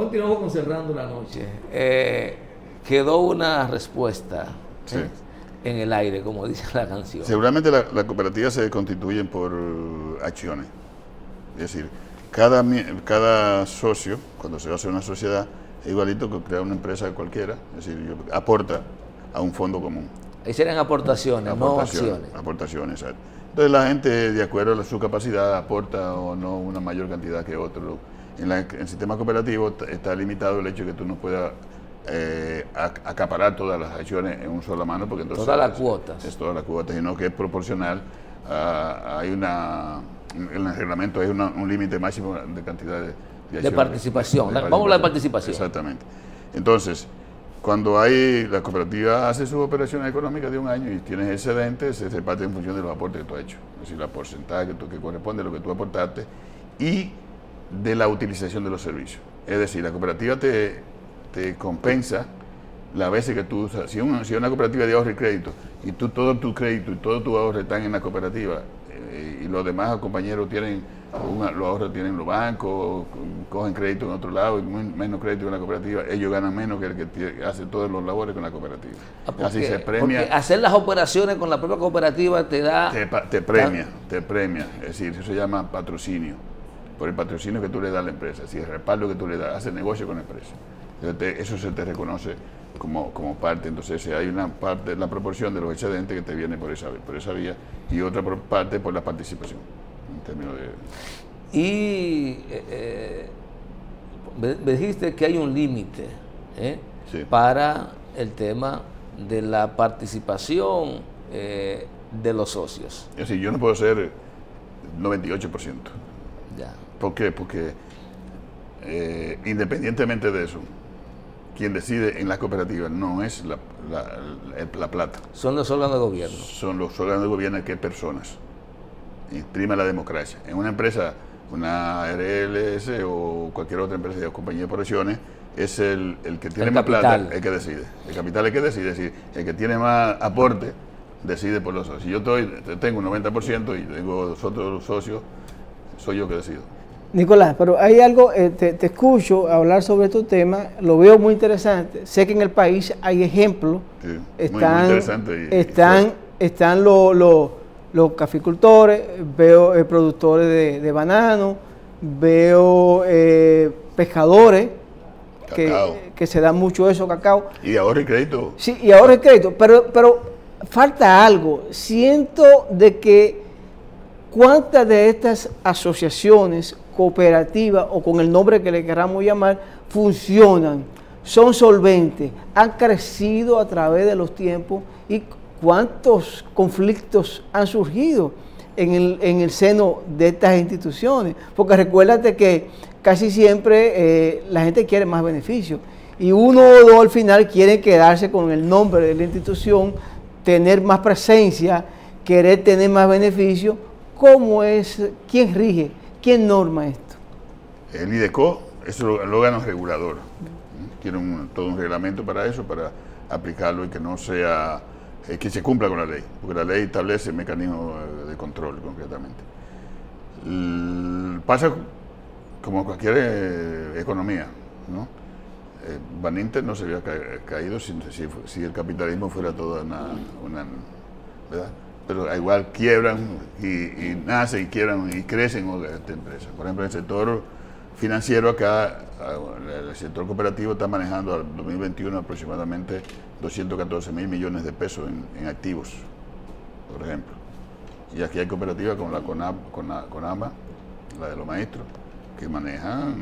continuamos con Cerrando la Noche. Quedó una respuesta, sí, en el aire, como dice la canción. Seguramente las cooperativas se constituyen por acciones. Es decir, cada socio, cuando se hace una sociedad, es igualito que crear una empresa cualquiera, es decir, aporta a un fondo común. Ahí serían aportaciones, no acciones. Aportaciones, exacto. Entonces la gente, de acuerdo a su capacidad, aporta o no una mayor cantidad que otro. En el sistema cooperativo está limitado el hecho de que tú no puedas acaparar todas las acciones en una sola mano, porque entonces todas las cuotas. Es todas las cuotas, sino que es proporcional. En el reglamento hay un límite máximo de cantidad de acciones. De participación. Vamos a hablar de participación. Exactamente. Entonces, cuando la cooperativa hace sus operaciones económicas de un año y tienes excedentes, se reparte en función de los aportes que tú has hecho. Es decir, la porcentaje que corresponde a lo que tú aportaste y de la utilización de los servicios. Es decir, la cooperativa te compensa las veces que tú usas. Si una cooperativa de ahorro y crédito y todo tu crédito y todo tu ahorro están en la cooperativa y los demás compañeros tienen los ahorros tienen los bancos, cogen crédito en otro lado y menos crédito en la cooperativa, ellos ganan menos que el que hace todos los labores con la cooperativa. Así se premia. Porque hacer las operaciones con la propia cooperativa te da... Te premia. Es decir, eso se llama patrocinio. Por el patrocinio que tú le das a la empresa, si el respaldo que tú le das, hace negocio con la empresa. Entonces, eso se te reconoce como parte. Entonces hay una parte, la proporción de los excedentes que te viene por esa vía y otra parte por la participación. En términos de... Y me dijiste que hay un límite sí, para el tema de la participación de los socios. Es decir, yo no puedo ser 98%. Ya. ¿Por qué? Porque independientemente de eso, quien decide en las cooperativas no es la plata. Son los órganos de gobierno. Son los órganos de gobierno que personas. Prima la democracia. En una empresa, una RLS o cualquier otra empresa de compañía de operaciones, es el que tiene más plata el que decide. El capital es el que decide. Es decir, el que tiene más aporte decide por los socios. Si yo tengo un 90% y tengo dos otros socios, soy yo que decido. Nicolás, pero hay algo, te escucho hablar sobre estos temas, lo veo muy interesante. Sé que en el país hay ejemplos, Sí, están, muy interesante están los caficultores, veo productores de banano, veo pescadores, que se da mucho eso, cacao. Y ahorro y crédito. Sí, y ahorro y crédito, pero falta algo. Siento de que cuántas de estas asociaciones cooperativas o con el nombre que le queramos llamar funcionan, son solventes, han crecido a través de los tiempos y cuántos conflictos han surgido en el seno de estas instituciones, porque recuérdate que casi siempre la gente quiere más beneficios y uno o dos al final quieren quedarse con el nombre de la institución, tener más presencia, querer tener más beneficios. ¿Cómo es? ¿Quién rige? ¿Quién norma esto? El IDECO es el órgano regulador. Tiene todo un reglamento para eso, para aplicarlo y que no sea, que se cumpla con la ley, porque la ley establece mecanismos de control concretamente. Pasa como cualquier economía, ¿no? Baninter no se había caído si el capitalismo fuera toda una ¿verdad? Pero igual quiebran y nacen y quiebran y crecen esta empresa. Por ejemplo, en el sector financiero acá, el sector cooperativo está manejando al 2021 aproximadamente 214.000 millones de pesos en activos, por ejemplo. Y aquí hay cooperativas como la CONAMA, la de los maestros, que manejan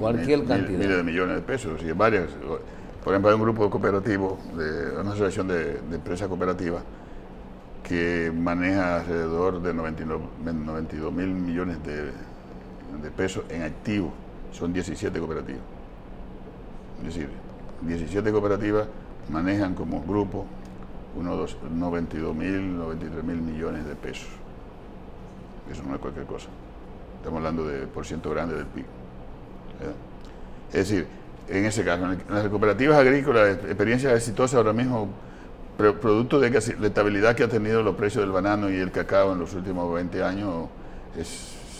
cualquier cantidad. Miles de millones de pesos. Y varias. Por ejemplo, hay un grupo cooperativo, una asociación de empresas cooperativas, que maneja alrededor de 92.000 millones de pesos en activos. Son 17 cooperativas. Es decir, 17 cooperativas manejan como grupo unos 92.000, 93.000 millones de pesos. Eso no es cualquier cosa. Estamos hablando de % grande del PIB. ¿Verdad? Es decir, en ese caso, en las cooperativas agrícolas, experiencias exitosas ahora mismo, producto de la estabilidad que ha tenido los precios del banano y el cacao en los últimos 20 años,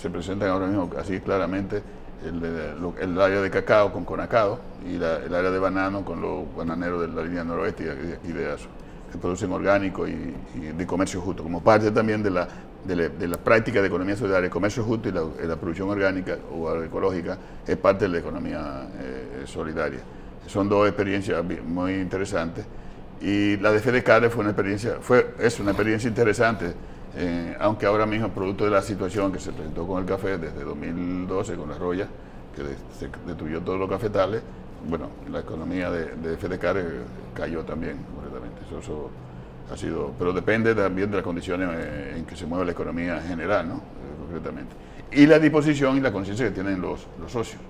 se presentan ahora mismo así claramente el área de cacao con Conacao y el área de banano con los bananeros de la línea noroeste y de ASO, que producen orgánico y de comercio justo, como parte también de la práctica de economía solidaria. El comercio justo y la producción orgánica o agroecológica es parte de la economía solidaria. Son dos experiencias muy interesantes. Y la de FEDECAR es una experiencia interesante, aunque ahora mismo, producto de la situación que se presentó con el café desde 2012, con la roya, que se destruyó todos los cafetales, bueno, la economía de FEDECAR cayó también completamente. Eso ha sido, pero depende también de las condiciones en que se mueve la economía en general, ¿no? Concretamente. Y la disposición y la conciencia que tienen los socios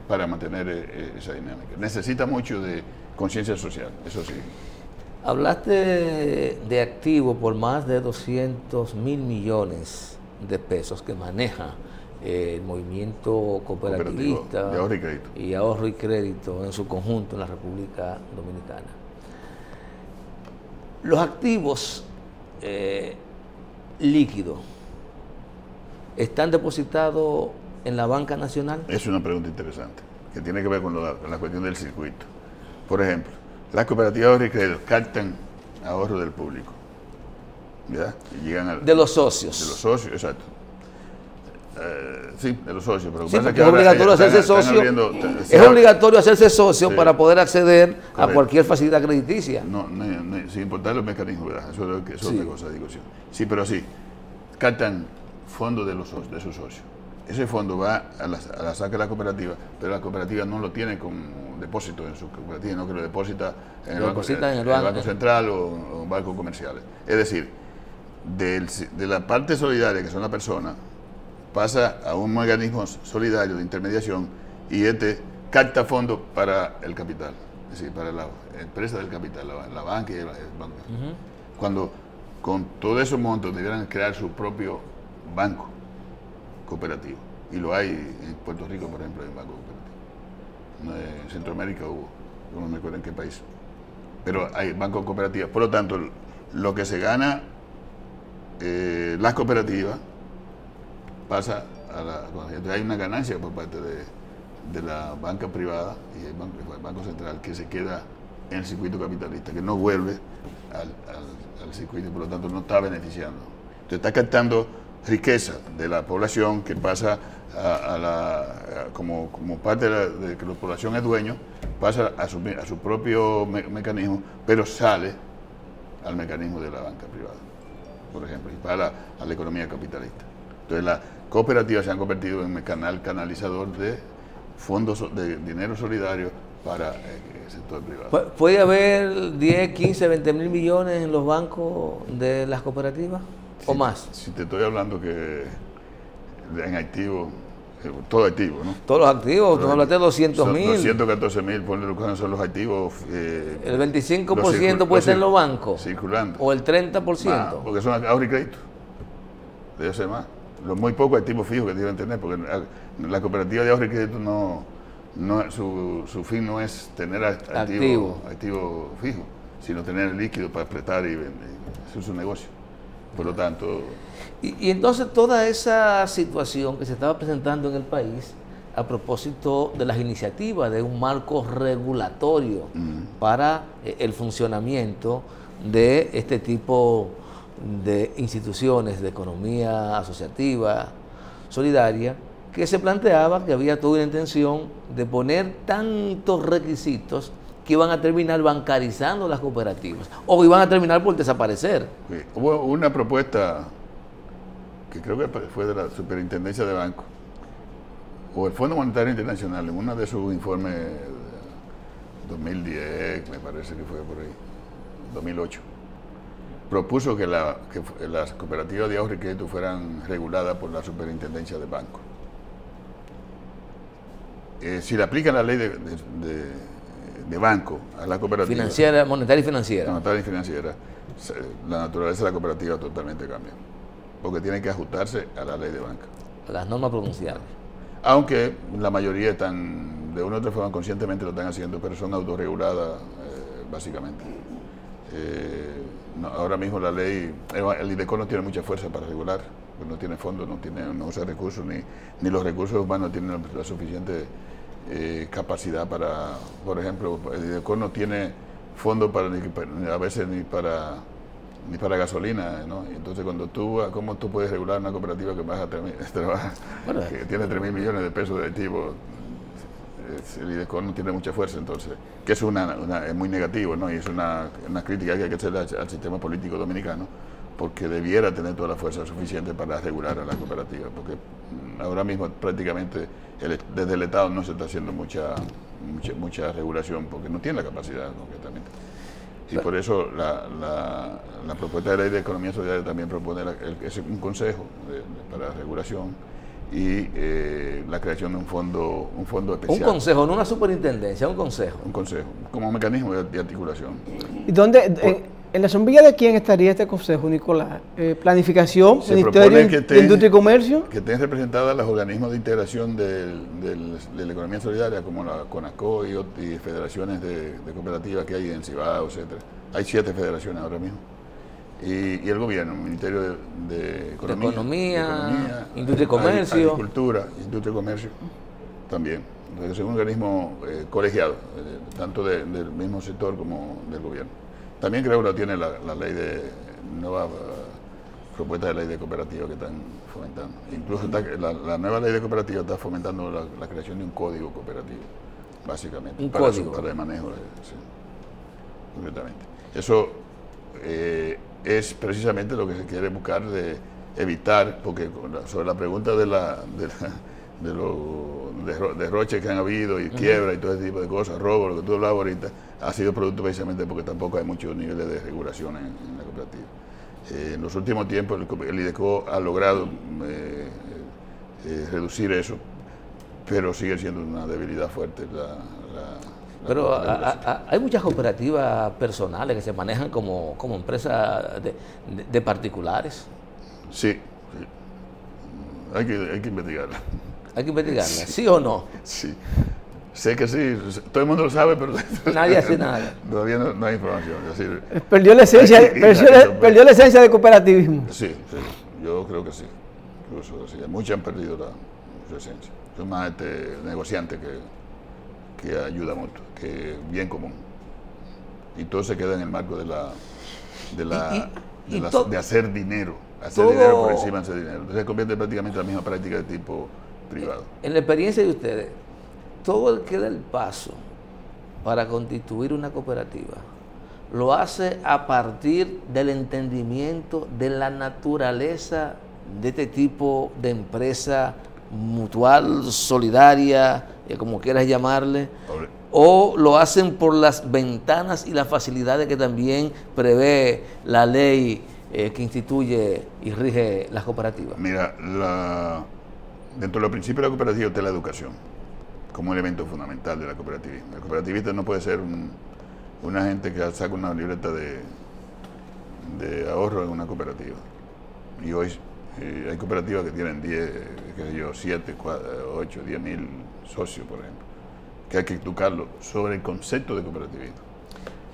para mantener esa dinámica. Necesita mucho de conciencia social, eso sí. Hablaste de activos por más de 200.000 millones de pesos que maneja el movimiento cooperativista de ahorro y crédito. Y ahorro y crédito en su conjunto en la República Dominicana. Los activos líquidos están depositados en la banca nacional. Es una pregunta interesante que tiene que ver con la cuestión del circuito. Por ejemplo, las cooperativas de ahorro y crédito captan ahorro del público, ¿ya? Y llegan de los socios. De los socios, exacto. Sí, de los socios. Pero sí, porque es obligatorio hacerse socio. Es obligatorio hacerse socio para poder acceder a cualquier facilidad crediticia. No, sin importar los mecanismos, ¿verdad? Eso es otra cosa de discusión. Sí, pero sí, captan fondos de sus socios. Ese fondo va a la saca de la cooperativa, pero la cooperativa no lo tiene como depósito en su cooperativa, sino que lo deposita en el banco central o en bancos comerciales. Es decir, de la parte solidaria, que son las personas, pasa a un mecanismo solidario de intermediación y capta fondos para el capital, es decir, para la empresa del capital, la banca y el banco. Cuando con todos esos montos debieran crear su propio banco cooperativo, y lo hay en Puerto Rico, por ejemplo, hay un banco cooperativo. En Centroamérica hubo, no me acuerdo en qué país, pero hay bancos cooperativos. Por lo tanto, lo que se gana las cooperativas pasa entonces hay una ganancia por parte de la banca privada y el banco central, que se queda en el circuito capitalista, que no vuelve al circuito y por lo tanto no está beneficiando. Entonces está captando riqueza de la población que pasa como parte de que la población es dueño, pasa a su propio mecanismo, pero sale al mecanismo de la banca privada, por ejemplo, y para a la economía capitalista. Entonces las cooperativas se han convertido en un canalizador de fondos de dinero solidario para el sector privado. ¿Puede haber 10, 15, 20 mil millones en los bancos de las cooperativas? ¿O más? Si te estoy hablando que en activos, todo activo, ¿no? Todos los activos, tú hablaste de 200.000. 214.000, ponle lo que son los activos. El 25% puede ser en los bancos. Circulando. O el 30%. Porque son ahorro y crédito. Debe ser más. Los muy pocos activos fijos que deben tener, porque la cooperativa de ahorro y crédito su fin no es tener activo fijo, sino tener el líquido para prestar y vender. Eso es su negocio. Por lo tanto... Y entonces toda esa situación que se estaba presentando en el país a propósito de las iniciativas de un marco regulatorio para el funcionamiento de este tipo de instituciones de economía asociativa, solidaria, que se planteaba que había toda una intención de poner tantos requisitos que iban a terminar bancarizando las cooperativas o iban a terminar por desaparecer. Sí. Hubo una propuesta que creo que fue de la Superintendencia de Banco o el Fondo Monetario Internacional, en uno de sus informes 2010, me parece que fue por ahí, 2008, propuso que las cooperativas de ahorro y crédito fueran reguladas por la Superintendencia de Banco. Si le aplican la ley de banco a la cooperativa financiera, monetaria y financiera. Monetaria y financiera, la naturaleza de la cooperativa totalmente cambia, porque tiene que ajustarse a la ley de banca. A las normas pronunciadas. Aunque la mayoría están, de una u otra forma, conscientemente lo están haciendo, pero son autorreguladas básicamente. Ahora mismo la ley, el IDECO no tiene mucha fuerza para regular. no tiene fondos, no usa recursos, ni los recursos humanos tienen la suficiente capacidad para, por ejemplo, el IDECO no tiene fondos a veces ni para gasolina, ¿no? Entonces ¿cómo tú puedes regular una cooperativa que que tiene 3.000 millones de pesos de activos? El IDECO no tiene mucha fuerza, entonces, que es es muy negativo, ¿no? Y es una crítica que hay que hacerle al sistema político dominicano, porque debiera tener toda la fuerza suficiente para regular a la cooperativa, porque ahora mismo prácticamente desde el Estado no se está haciendo mucha regulación, porque no tiene la capacidad concretamente. Y por eso la propuesta de ley de economía solidaria también propone un consejo para regulación y la creación de un fondo especial. Un consejo, no una superintendencia, un consejo. Un consejo, como mecanismo de articulación. ¿Y dónde, en la sombrilla de quién estaría este consejo, Nicolás? ¿Planificación, Ministerio de Industria y Comercio? Que estén representadas los organismos de integración de la economía solidaria, como la CONACO y federaciones de cooperativas que hay en Cibao, etc. Hay 7 federaciones ahora mismo. Y el gobierno, el Ministerio de Economía, Industria y Comercio. Agricultura, Industria y Comercio también. Entonces es un organismo colegiado, tanto del mismo sector como del gobierno. También creo que lo tiene la ley nueva propuesta de ley de cooperativa que están fomentando. Incluso la nueva ley de cooperativa está fomentando la creación de un código cooperativo, básicamente. Un código. Para el manejo, sí, concretamente. Eso es precisamente lo que se quiere buscar de evitar, porque sobre la pregunta de los derroches que han habido y quiebra y todo ese tipo de cosas, robo, lo que tú hablabas ahorita, ha sido producto precisamente porque tampoco hay muchos niveles de regulación en la cooperativa. En los últimos tiempos el IDECO ha logrado reducir eso, pero sigue siendo una debilidad fuerte pero hay muchas cooperativas personales que se manejan como empresas de particulares. Sí, hay que investigarla. Hay que investigarla, ¿sí o no? Sí, sé que sí, todo el mundo lo sabe, pero nadie hace nada. Todavía no hay información. Es decir, perdió la esencia del cooperativismo. Sí, yo creo que sí. Incluso sí, muchos han perdido su esencia. Son más negociantes que ayuda mucho, que bien común. Y todo se queda en el marco de hacer dinero. Hacer dinero por encima de hacer dinero. Entonces se convierte prácticamente en la misma práctica de tipo privado. En la experiencia de ustedes, todo el que da el paso para constituir una cooperativa lo hace a partir del entendimiento de la naturaleza de este tipo de empresa mutual, solidaria, como quieras llamarle, o lo hacen por las ventanas y las facilidades que también prevé la ley que instituye y rige las cooperativas. Mira, dentro de los principios de la cooperativa está la educación como elemento fundamental de la cooperativismo. El cooperativista no puede ser una gente que saca una libreta de ahorro en una cooperativa. Y hoy hay cooperativas que tienen 7, 8, 10 mil socios, por ejemplo, que hay que educarlo sobre el concepto de cooperativismo.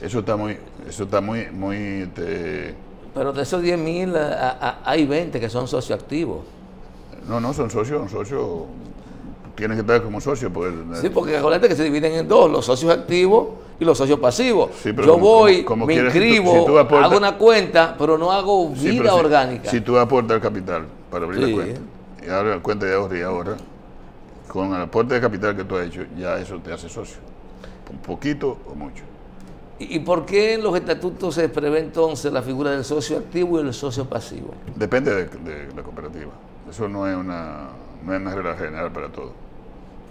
Eso está muy pero de esos 10.000 hay 20 que son socios activos. No, son socios, tienen que estar como socios. Sí, porque acuérdate que se dividen en dos, los socios activos y los socios pasivos. Sí, pero yo voy, me inscribo, hago una cuenta, pero no hago vida orgánica. Si tú aportas el capital para abrir la cuenta, y abres la cuenta de ahorro y ahorra, con el aporte de capital que tú has hecho, ya eso te hace socio. Un poquito o mucho. ¿Y por qué en los estatutos se prevé entonces la figura del socio activo y el socio pasivo? Depende de la cooperativa. Eso no es una regla general para todo.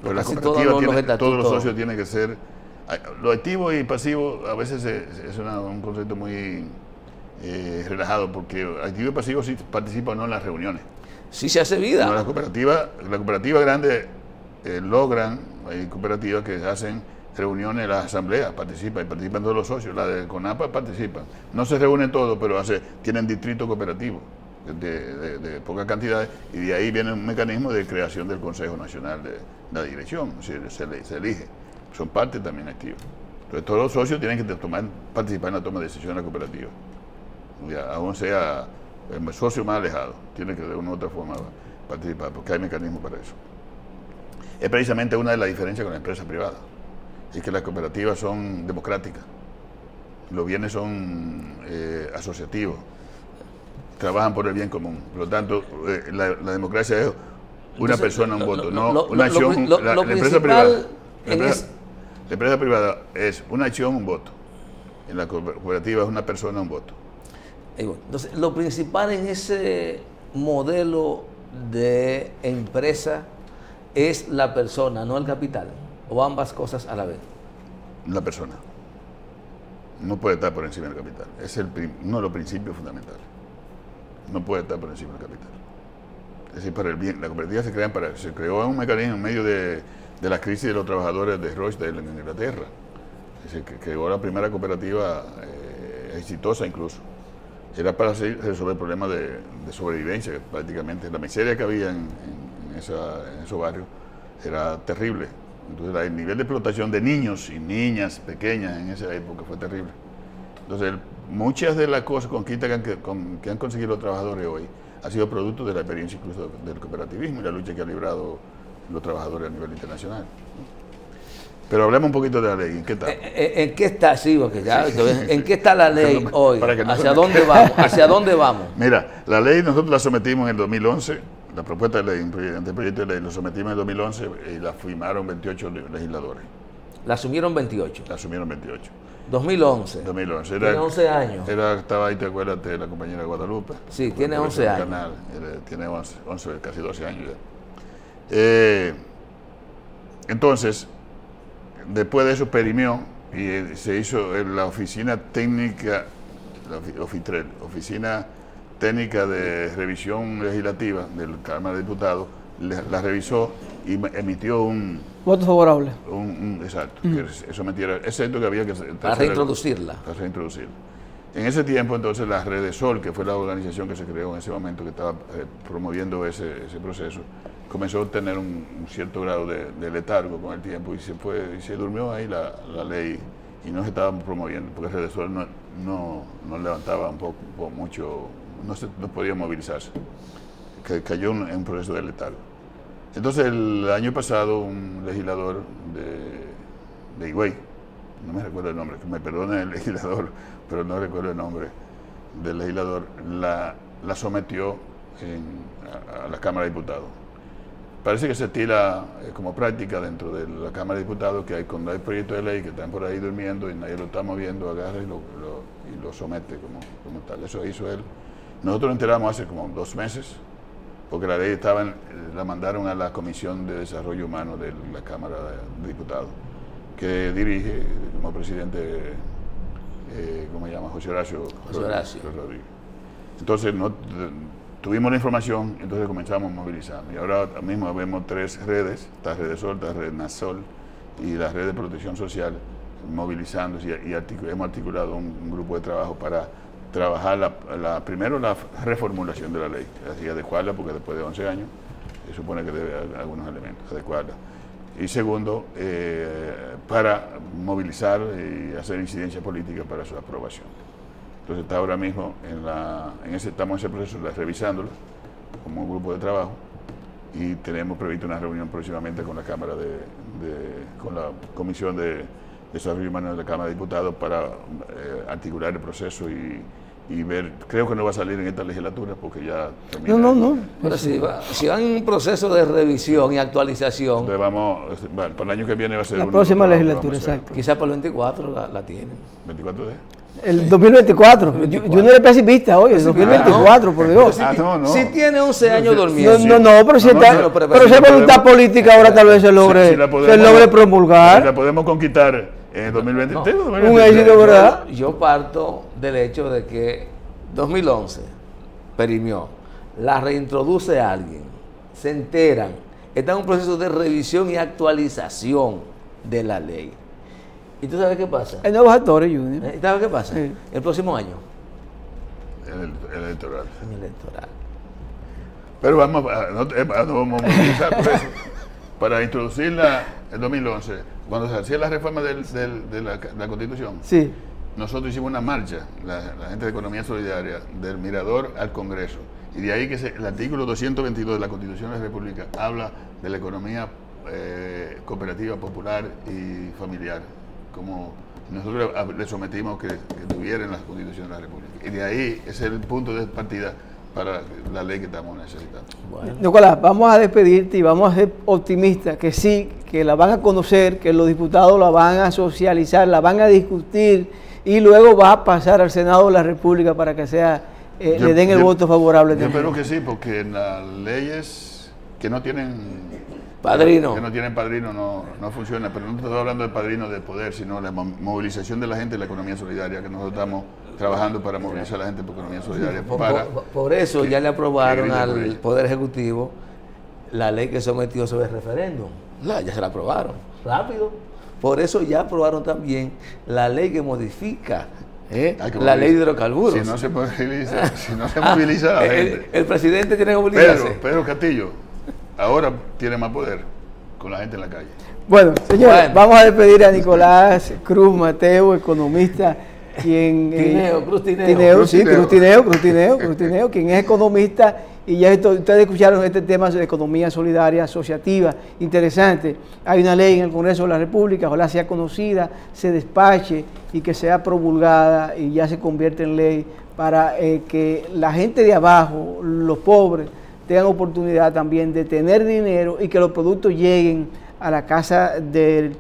Pero la cooperativa todos los socios tienen que ser... Lo activo y pasivo a veces es un concepto muy relajado, porque activo y pasivo sí participan no en las reuniones. Sí se hace vida. No, la cooperativa grande logran, hay cooperativas que hacen reuniones, las asambleas, participan todos los socios, la de CONAPA participan. No se reúnen todos, pero tienen distritos cooperativos de pocas cantidades, y de ahí viene un mecanismo de creación del Consejo Nacional de la Dirección, se elige, son parte también activos. Entonces todos los socios tienen que participar en la toma de decisiones de la cooperativa, aún sea el socio más alejado tiene que de una u otra forma participar, porque hay mecanismos para eso. Es precisamente una de las diferencias con la empresa privada, es que las cooperativas son democráticas, los bienes son asociativos, trabajan por el bien común. Por lo tanto, la democracia es una persona, un voto, no una acción. La empresa privada. La empresa privada es una acción, un voto. En la cooperativa es una persona, un voto. Entonces, lo principal en ese modelo de empresa es la persona, no el capital, o ambas cosas a la vez. La persona. No puede estar por encima del capital. Es uno de los principios fundamentales. No puede estar por encima del capital. Es decir, para el bien. La cooperativa se creó un mecanismo en medio de la crisis de los trabajadores de Rochdale en Inglaterra. Es decir, que creó la primera cooperativa exitosa incluso. Era para resolver problemas de sobrevivencia, prácticamente. La miseria que había en esos barrios era terrible. Entonces el nivel de explotación de niños y niñas pequeñas en esa época fue terrible. Entonces muchas de las conquistas que han conseguido los trabajadores hoy ha sido producto de la experiencia incluso del cooperativismo y la lucha que han librado los trabajadores a nivel internacional. Pero hablemos un poquito de la ley. ¿En qué está? ¿En qué está? Sí, porque ya, ¿en qué está la ley hoy? ¿Hacia dónde vamos? ¿Hacia dónde vamos? Mira, la ley nosotros la sometimos en el 2011, la propuesta de ley, el proyecto de ley lo sometimos en el 2011 y la firmaron 28 legisladores. ¿La asumieron 28? La asumieron 28. 2011. 2011. Tiene 11 años. Estaba ahí, ¿te acuerdas de la compañera Guadalupe? Sí, tiene 11 años. Tiene 11, casi 12 años ya. Entonces, después de eso perimió y se hizo la oficina técnica, la OFITREL, Oficina Técnica de Revisión Legislativa de la Cámara de Diputados, la revisó y emitió un voto favorable. Exacto, que sometiera, excepto que había que para reintroducirla. Para reintroducirla. En ese tiempo, entonces, la Redesol, que fue la organización que se creó en ese momento, que estaba promoviendo ese proceso, comenzó a tener un cierto grado de letargo con el tiempo y se durmió ahí la ley y no se estaba promoviendo, porque el Redesol no levantaba un poco mucho, no podía movilizarse, que cayó en un proceso de letargo. Entonces, el año pasado, un legislador de Higüey, no me recuerdo el nombre, que me perdone el legislador, pero no recuerdo el nombre del legislador, la sometió a la Cámara de Diputados. Parece que se tira como práctica dentro de la Cámara de Diputados que cuando hay proyectos de ley que están por ahí durmiendo y nadie lo está moviendo, agarra y lo somete como tal. Eso hizo él. Nosotros nos enteramos hace como 2 meses, porque la ley la mandaron a la Comisión de Desarrollo Humano de la Cámara de Diputados, que dirige como presidente, ¿cómo se llama? José Horacio Rodríguez. Entonces, tuvimos la información, entonces comenzamos a movilizar. Y ahora mismo vemos 3 redes, está Redesol, está Rednasol y la red de protección social, movilizándose y hemos articulado un grupo de trabajo para trabajar primero la reformulación de la ley, así adecuarla, porque después de 11 años se supone que debe algunos elementos, adecuarla. Y segundo, para movilizar y hacer incidencia política para su aprobación. Entonces está ahora mismo estamos en ese proceso de revisándolo como un grupo de trabajo y tenemos previsto una reunión próximamente con la Cámara con la Comisión de Desarrollo Humano de la Cámara de Diputados para articular el proceso y ver, creo que no va a salir en esta legislatura porque ya termina. No. Pero si van en un proceso de revisión y actualización. Entonces para el año que viene va a ser la próxima legislatura, exacto. Quizás para el 24 la tienen. ¿24 de? El 2024. Yo no era pesimista hoy, el 2024, por Dios. Si tiene 11 años durmiendo. Pero si hay voluntad política, ahora tal vez se logre promulgar. Si la podemos conquistar en el 2023. Un éxito, ¿verdad? Yo parto del hecho de que 2011 perimió, la reintroduce a alguien, se enteran, está en un proceso de revisión y actualización de la ley. ¿Y tú sabes qué pasa? Hay nuevos actores, Junior. ¿Y sabes qué pasa? Sí. El próximo año. El electoral. El electoral. Pero vamos a movilizar por eso. Para introducirla en 2011, cuando se hacía la reforma de la Constitución, sí, nosotros hicimos una marcha, la gente de Economía Solidaria, del Mirador al Congreso. Y de ahí que el artículo 222 de la Constitución de la República habla de la economía cooperativa, popular y familiar, como nosotros le sometimos que tuviera en la Constitución de la República. Y de ahí es el punto de partida para la ley que estamos necesitando. Bueno. Nicolás, vamos a despedirte y vamos a ser optimistas, que sí, que la van a conocer, que los diputados la van a socializar, la van a discutir y luego va a pasar al Senado de la República para que sea le den el voto favorable. Yo espero que sí, porque en las leyes que no tienen padrino, no funciona, pero no estoy hablando de padrino de poder, sino la movilización de la gente de la economía solidaria, que nosotros estamos trabajando para movilizar a la gente por economía solidaria. Por eso ya le aprobaron al Poder Ejecutivo la ley que sometió sobre el referéndum. Ya se la aprobaron, rápido. Por eso ya aprobaron también la ley que modifica la ley de hidrocarburos. Si no se moviliza, la gente. El presidente tiene que movilizarse. Pedro Castillo ahora tiene más poder con la gente en la calle. Bueno, señores, vamos a despedir a Nicolás Cruz Mateo, economista, quien Cruz Tineo, quien es economista, y ya ustedes escucharon este tema de economía solidaria asociativa, interesante. Hay una ley en el Congreso de la República, ojalá sea conocida, se despache y que sea promulgada y ya se convierta en ley para que la gente de abajo, los pobres, tengan oportunidad también de tener dinero y que los productos lleguen a la casa del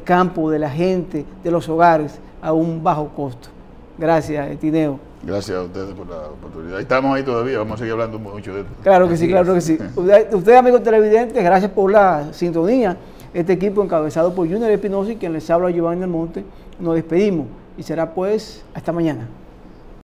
campo, de la gente, de los hogares, a un bajo costo. Gracias, Tineo. Gracias a ustedes por la oportunidad. Estamos ahí todavía, vamos a seguir hablando mucho de esto. Claro que sí, claro que sí. Ustedes, amigos televidentes, gracias por la sintonía. Este equipo encabezado por Junior Espinosa y quien les habla, Giovanni Almonte, nos despedimos y será pues hasta mañana.